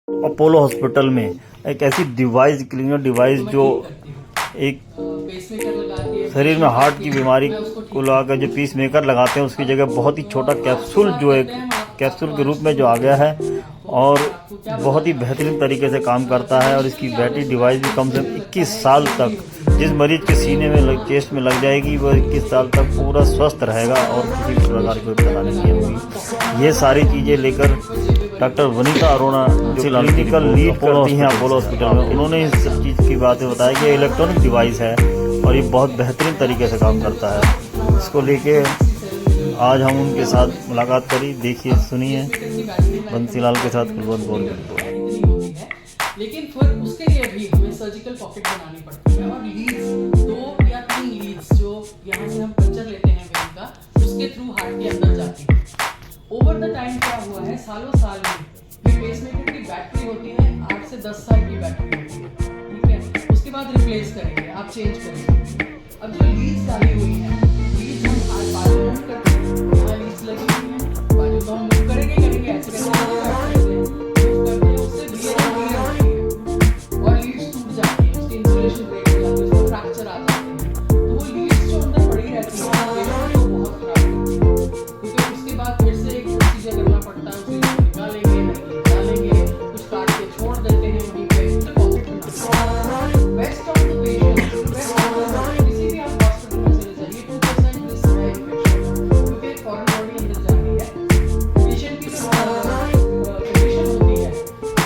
Apollo hospital में एक ऐसी डिवाइस, क्लीनर डिवाइस जो एक शरीर में हार्ट की बीमारी को लगाकर जो पीस मेकर लगाते हैं उसकी जगह बहुत ही छोटा कैप्सूल, जो एक कैप्सूल के रूप में जो आ गया है और बहुत ही बेहतरीन तरीके से काम करता है। और इसकी बैटरी डिवाइस भी कम से कम 21 साल तक, जिस मरीज के सीने में चेस्ट में लग जाएगी वो 21 साल तक पूरा स्वस्थ रहेगा और किसी प्रकार की परेशानी नहीं होगी। ये सारी चीज़ें लेकर डॉक्टर वनीता अरोड़ा जो क्लिनिकल लीड करती हैं अपोलो हॉस्पिटल में, उन्होंने इस सब चीज़ की बातें बताई कि इलेक्ट्रॉनिक डिवाइस है और ये बहुत बेहतरीन तरीके से काम करता है। इसको लेके आज हम उनके साथ मुलाकात करी। देखिए, सुनिए बंसीलाल के साथ कुलवंत बोल। लेकिन फिर उसके लिए भी हमें सर्जिकल पॉकेट बनानी पड़ती है और लीड्स 2 या 3 लीड्स जो यहाँ से हम पंचर लेते हैं वेन का, उसके थ्रू हार्ट के अंदर जाती है। ओवर द टाइम क्या हुआ है, सालों साल में ये पेसमेकर की बैटरी होती है 8 से 10 साल की बैटरी होती है, ठीक है। उसके बाद रिप्लेस करेंगे, आप चेंज करेंगे। अब जो लीड्स डाली हुई है, लीड्स हम आज बाजू मूव करते हैं, यहाँ लीड्स लगी हुई है, बाजू तो हम मूव करेंगे ऐसे करके उससे और लीड्स टूट जाती है, उसकी इंसुलेशन ब्रेक हो जाती है, उसको फ्रैक्चर आ जाते हैं। तो वो लीड्स जो अंदर पड़ी रहती है पेशेंट को बहुत खराब करती है, क्योंकि उसके बाद फिर से एक प्रोसीजर करना पड़ता है, उसे निकालेंगे, निकालेंगे, कुछ काट के छोड़ देते हैं वहीं पे। बेस्ट ऑफ द पेशेंट, किसी भी आप हॉस्पिटल में चले जाइए 2% रिस्क है इन्फेक्शन, क्योंकि फॉरेन बॉडी अंदर जा रही है। पेशेंट की जो कंडीशन होती है,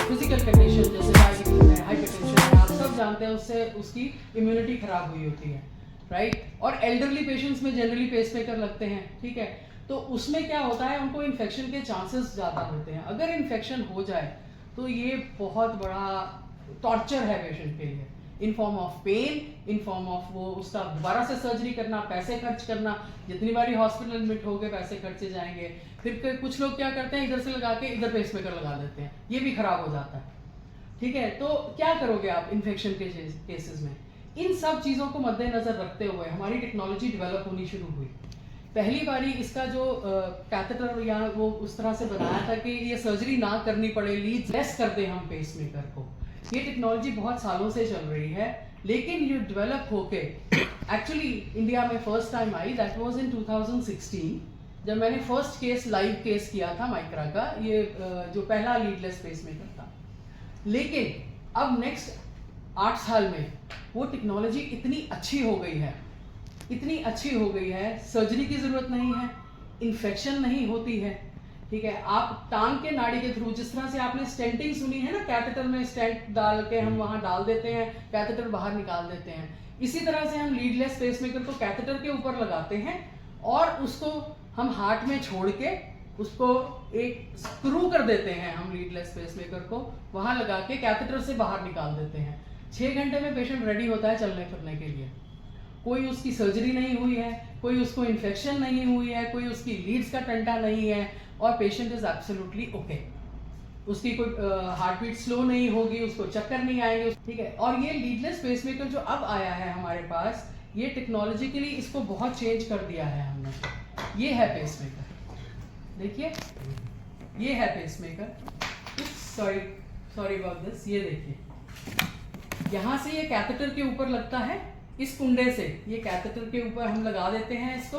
फिजिकल कंडीशन जैसे डायबिटीज है, हाइपरटेंशन है, आप सब जानते हैं, उससे उसकी इम्यूनिटी खराब हुई होती है, राइट। और एल्डरली पेशेंट्स में जनरली पेसमेकर लगते हैं, ठीक है। तो उसमें क्या होता है, उनको इन्फेक्शन के चांसेस ज़्यादा होते हैं। अगर इन्फेक्शन हो जाए तो ये बहुत बड़ा टॉर्चर है पेशेंट के लिए, in form of pain, in form of वो उसका दोबारा से सर्जरी करना, पैसे खर्च करना, जितनी बारी हॉस्पिटल एडमिट हो गए पैसे खर्चे जाएंगे। फिर कुछ लोग क्या करते हैं, इधर से लगा के इधर पेसमेकर लगा देते हैं, ये भी खराब हो जाता है, ठीक है। तो क्या करोगे आप इन्फेक्शन के केसेस में? इन सब चीज़ों को मद्देनजर रखते हुए हमारी टेक्नोलॉजी डेवलप होनी शुरू हुई। पहली बारी इसका जो कैथेटर या वो उस तरह से बनाया था कि ये सर्जरी ना करनी पड़े, लीड्स लेस कर दें हम पेसमेकर को। ये टेक्नोलॉजी बहुत सालों से चल रही है, लेकिन ये डेवलप होके एक्चुअली इंडिया में first time I, that was in 2016, जब मैंने फर्स्ट केस लाइव केस किया था माइक्रा का, ये जो पहला लीडलेस पेसमेकर था। लेकिन अब नेक्स्ट 8 साल में वो टेक्नोलॉजी इतनी अच्छी हो गई है, इतनी अच्छी हो गई है, सर्जरी की ज़रूरत नहीं है, इन्फेक्शन नहीं होती है, ठीक है। आप टांग के नाड़ी के थ्रू, जिस तरह से आपने स्टेंटिंग सुनी है ना, कैथेटर में स्टेंट डाल के हम वहाँ डाल देते हैं, कैथेटर बाहर निकाल देते हैं, इसी तरह से हम लीडलेस पेसमेकर को कैथेटर के ऊपर लगाते हैं और उसको हम हार्ट में छोड़ के उसको एक स्क्रू कर देते हैं, हम लीडलेस पेसमेकर को वहाँ लगा के कैथेटर से बाहर निकाल देते हैं। 6 घंटे में पेशेंट रेडी होता है चलने फिरने के लिए। कोई उसकी सर्जरी नहीं हुई है, कोई उसको इन्फेक्शन नहीं हुई है, कोई उसकी लीड्स का टंटा नहीं है और पेशेंट इज एब्सोल्युटली ओके। उसकी कोई हार्ट बीट स्लो नहीं होगी, उसको चक्कर नहीं आएंगे, ठीक है। और ये लीडलेस पेसमेकर जो अब आया है हमारे पास, ये टेक्नोलॉजिकली इसको बहुत चेंज कर दिया है हमने। ये है पेसमेकर, देखिए ये है पेसमेकर। Sorry about this. ये देखिए, यहाँ से ये कैथेटर के ऊपर लगता है, इस कुंडे से ये कैथेटर के ऊपर हम लगा देते हैं इसको,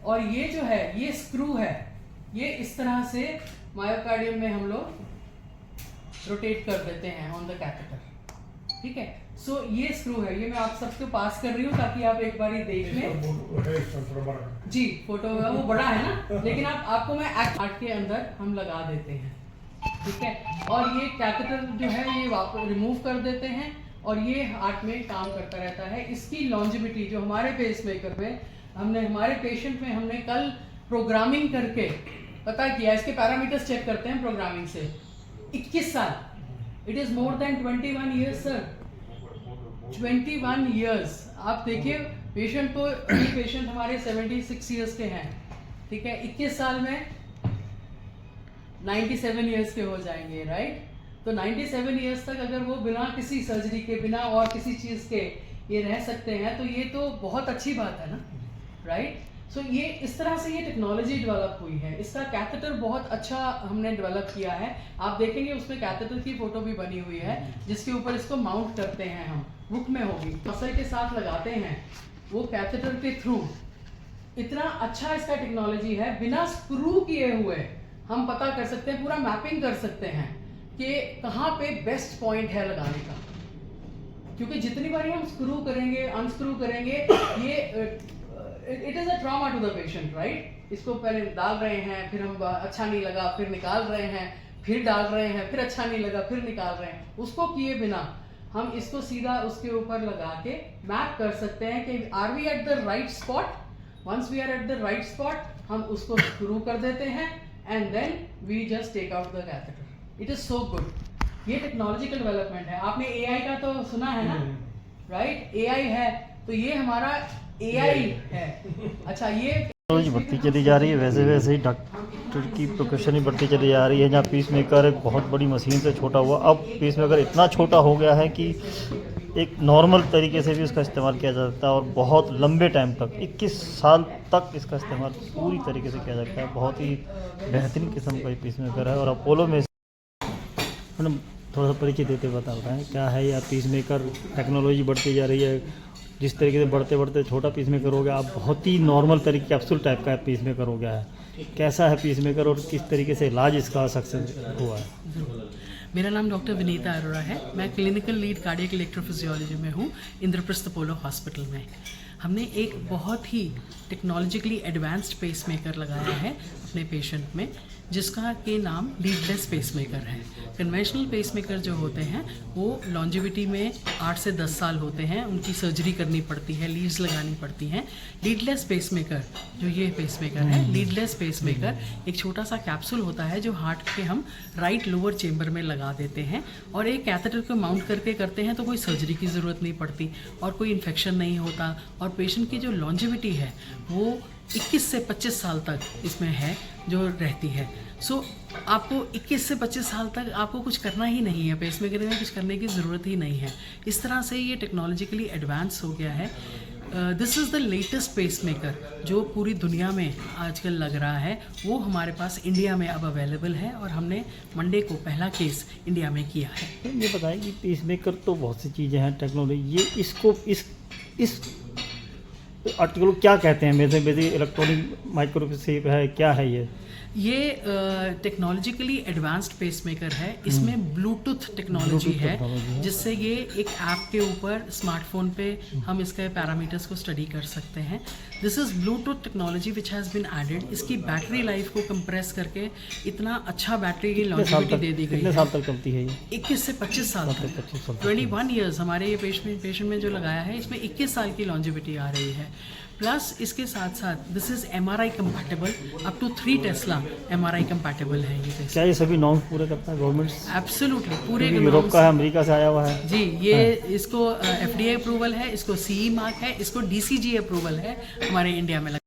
और ये जो है ये स्क्रू है, ये इस तरह से मायोकार्डियम में हम लोग रोटेट कर देते हैं ऑन द कैथेटर, ठीक है। सो ये स्क्रू है, ये मैं आप सबको पास कर रही हूँ ताकि आप एक बारी देख लें। जी, फोटो वो बड़ा है ना, लेकिन आपको मैं हार्ट के अंदर हम लगा देते हैं, ठीक है। और ये कैथेटर जो है ये वापस रिमूव कर देते हैं और ये हार्ट में काम करता रहता है। इसकी लॉन्जिविटी जो हमारे पेसमेकर में हमारे पेशेंट में हमने कल प्रोग्रामिंग करके पता किया, इसके पैरामीटर्स चेक करते हैं प्रोग्रामिंग से, 21 साल। It is more than 21 years sir, 21 years. आप देखिए पेशेंट को, पेशेंट हमारे 76 ईयर्स के हैं, ठीक है। 21 साल में 97 ईयर्स के हो जाएंगे, राइट। तो 97 ईयर्स तक अगर वो बिना किसी सर्जरी के, बिना और किसी चीज़ के ये रह सकते हैं, तो ये तो बहुत अच्छी बात है ना, राइट। सो ये इस तरह से ये टेक्नोलॉजी डेवलप हुई है। इसका कैथेटर बहुत अच्छा हमने डेवलप किया है। आप देखेंगे उसमें कैथेटर की फोटो भी बनी हुई है, जिसके ऊपर इसको माउंट करते हैं हम, बुक में होगी, मसल के साथ लगाते हैं, वो कैथेटर के थ्रू। इतना अच्छा इसका टेक्नोलॉजी है, बिना स्क्रू किए हुए हम पता कर सकते हैं, पूरा मैपिंग कर सकते हैं कि कहाँ पे बेस्ट पॉइंट है लगाने का। क्योंकि जितनी बार हम स्क्रू करेंगे, अनस्क्रू करेंगे, ये it is a trauma to the patient, right. इसको पहले डाल रहे हैं, फिर हम अच्छा नहीं लगा, फिर निकाल रहे हैं, फिर डाल रहे हैं, फिर अच्छा नहीं लगा, फिर निकाल रहे हैं। उसको किए बिना हम इसको सीधा उसके ऊपर लगा के मैप कर सकते हैं कि are we at the right spot. Once we are at the right spot, हम उसको स्क्रू कर देते हैं and then we just take out the catheter. It is so good. ये टेक्नोलॉजिकल डेवलपमेंट है। आपने एआई का तो सुना है ना, राइट। एआई है तो ये हमारा एआई है। अच्छा, ये टेक्नोलॉजी बढ़ती चली जा रही है, वैसे वैसे ही डॉक्टर की प्रोफेशन ही बढ़ती चली जा रही है। जहाँ पीस मेकर एक बहुत बड़ी मशीन से छोटा हुआ, अब पीस मेकर इतना छोटा हो गया है कि एक नॉर्मल तरीके से भी उसका इस्तेमाल किया जा सकता है और बहुत लंबे टाइम तक 21 साल तक इसका इस्तेमाल पूरी तरीके से किया जाता है। बहुत ही बेहतरीन किस्म का पीस मेकर है। और अपोलो में मैडम थोड़ा सा परिचय देते बताएं क्या है यह पीस मेकर। टेक्नोलॉजी बढ़ती जा रही है, जिस तरीके से बढ़ते बढ़ते छोटा पीस मेकर हो गया, अब बहुत ही नॉर्मल तरीके कैप्सूल टाइप का पीस मेकर हो गया है। कैसा है पीस मेकर और किस तरीके से इलाज इसका सक्सेस हुआ है? मेरा नाम डॉक्टर विनीता अरोड़ा है। मैं क्लिनिकल लीड कार्डियक इलेक्ट्रोफिजियोलॉजी में हूँ, इंद्रप्रस्थ अपोलो हॉस्पिटल में। हमने एक बहुत ही टेक्नोलॉजिकली एडवांस्ड पेसमेकर लगाया है अपने पेशेंट में, जिसका के नाम लीडलेस पेसमेकर है। कन्वेंशनल पेसमेकर जो होते हैं वो लॉन्जिविटी में 8 से 10 साल होते हैं, उनकी सर्जरी करनी पड़ती है, लीड्स लगानी पड़ती हैं। लीडलेस पेसमेकर जो ये पेसमेकर है, लीडलेस पेसमेकर एक छोटा सा कैप्सूल होता है जो हार्ट के हम राइट लोअर चेम्बर में लगा देते हैं और एक कैथेटर को माउंट करके करते हैं, तो कोई सर्जरी की ज़रूरत नहीं पड़ती और कोई इन्फेक्शन नहीं होता। और पेशेंट की जो लॉन्जिविटी है वो 21 से 25 साल तक इसमें है जो रहती है। सो आपको 21 से 25 साल तक आपको कुछ करना ही नहीं है, पेसमेकर में कुछ करने की ज़रूरत ही नहीं है। इस तरह से ये टेक्नोलॉजिकली एडवांस हो गया है। This is the latest pacemaker जो पूरी दुनिया में आजकल लग रहा है, वो हमारे पास इंडिया में अब अवेलेबल है और हमने मंडे को पहला केस इंडिया में किया है। ये बताएं कि पीस मेकर तो बहुत सी चीज़ें हैं टेक्नोलॉजी, ये इसको इस आर्टिकल को क्या कहते हैं? बेसिकली इलेक्ट्रॉनिक माइक्रोवेव है, क्या है ये टेक्नोलॉजिकली एडवांस्ड पेसमेकर है। इसमें ब्लूटूथ टेक्नोलॉजी है, जिससे ये एक ऐप के ऊपर स्मार्टफोन पे हम इसके पैरामीटर्स को स्टडी कर सकते हैं। This is Bluetooth technology which has been added. इसकी बैटरी लाइफ को कंप्रेस करके इतना अच्छा बैटरी की लॉन्जिविटी दे दी गई है। कितने साल तक चलती है ये? 21 से 25 साल तक। 21 ईयर्स हमारे ये पेशेंट में जो लगाया है, इसमें 21 साल की लॉन्जिविटी आ रही है। प्लस इसके साथ साथ this is MRI compatible, up to 3 tesla MRI compatible है ये। क्या ये सभी नॉर्म्स पूरे करता है गवर्नमेंट? एब्सोल्युटली पूरे यूरोप का है, अमेरिका से आया हुआ है जी। ये इसको FDA अप्रूवल है, इसको CE मार्क है, इसको DCG अप्रूवल है हमारे इंडिया में।